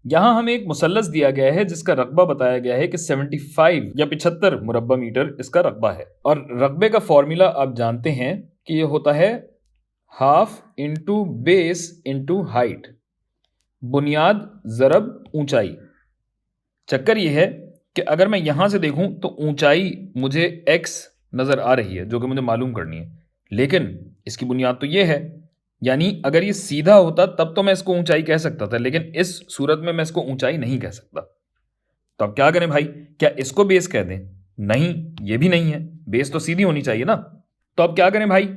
यहां हमें एक मुसल्लस दिया गया है जिसका रकबा बताया गया है कि 75 या 75 मुरब्बा मीटर इसका रकबा है। और रकबे का फॉर्मूला आप जानते हैं कि ये होता है half into base into height, बुनियाद ज़रब ऊंचाई। चक्कर ये है कि अगर मैं यहां से देखूं तो ऊंचाई मुझे x नज़र आ रही है जो कि मुझे मालूम करनी है, लेकिन इसकी बुनियाद तो ये है। यानी अगर ये सीधा होता तब तो मैं इसको ऊंचाई कह सकता था, लेकिन इस सूरत में मैं इसको ऊंचाई नहीं कह सकता। तो अब क्या करें भाई, क्या इसको बेस कह दें? नहीं, ये भी नहीं है, बेस तो सीधी होनी चाहिए ना। तो अब क्या करें भाई,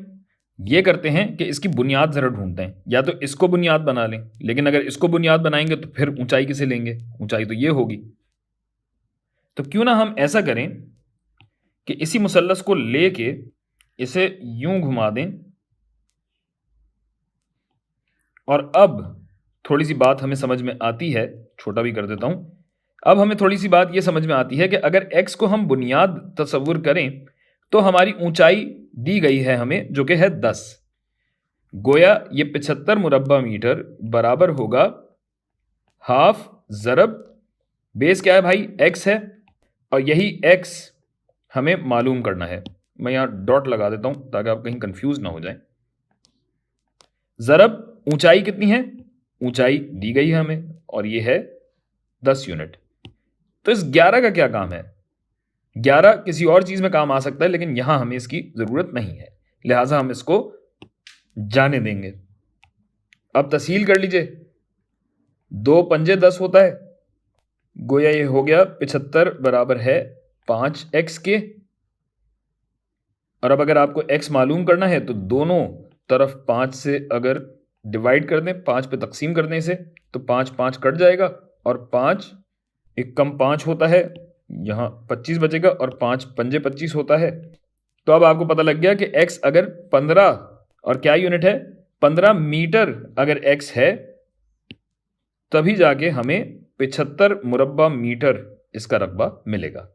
ये करते हैं कि इसकी बुनियाद ज़रा ढूंढते हैं। या तो इसको बुनियाद बना लें, लेकिन अगर इसको बुनियाद बनाएंगे तो फिर ऊंचाई किसे लेंगे? ऊंचाई तो ये होगी। तो क्यों ना हम ऐसा करें कि इसी मुसल्लस को लेके इसे यूं घुमा दें। और अब थोड़ी सी बात हमें समझ में आती है, छोटा भी कर देता हूं। अब हमें थोड़ी सी बात यह समझ में आती है कि अगर x को हम बुनियाद तस्वुर करें तो हमारी ऊंचाई दी गई है हमें, जो कि है 10। गोया ये 75 मुरब्बा मीटर बराबर होगा हाफ ज़रब बेस क्या है भाई, x है, और यही x हमें मालूम करना है। मैं यहां डॉट लगा देता हूं ताकि आप कहीं कंफ्यूज ना हो जाएं। ज़रब ऊंचाई कितनी है? ऊंचाई दी गई है हमें और ये है 10 यूनिट। तो इस 11 का क्या काम है? 11 किसी और चीज में काम आ सकता है, लेकिन यहां हमें इसकी जरूरत नहीं है, लिहाजा हम इसको जाने देंगे। अब तस्हील कर लीजिए, 2 पंजे 10 होता है। गोया ये हो गया 75 बराबर है 5x के। और अब अगर आपको x मालूम करना है तो दोनों तरफ 5 से अगर डिवाइड कर दें, 5 पे तकसीम कर दें इसे, तो 5 5 कट जाएगा और 5 एक कम 5 होता है, यहाँ 25 बचेगा और 5 पंजे 25 होता है। तो अब आपको पता लग गया कि x अगर 15 और क्या यूनिट है, 15 मीटर अगर x है, तभी जाके हमें 75 मुरब्बा मीटर इसका रकबा मिलेगा।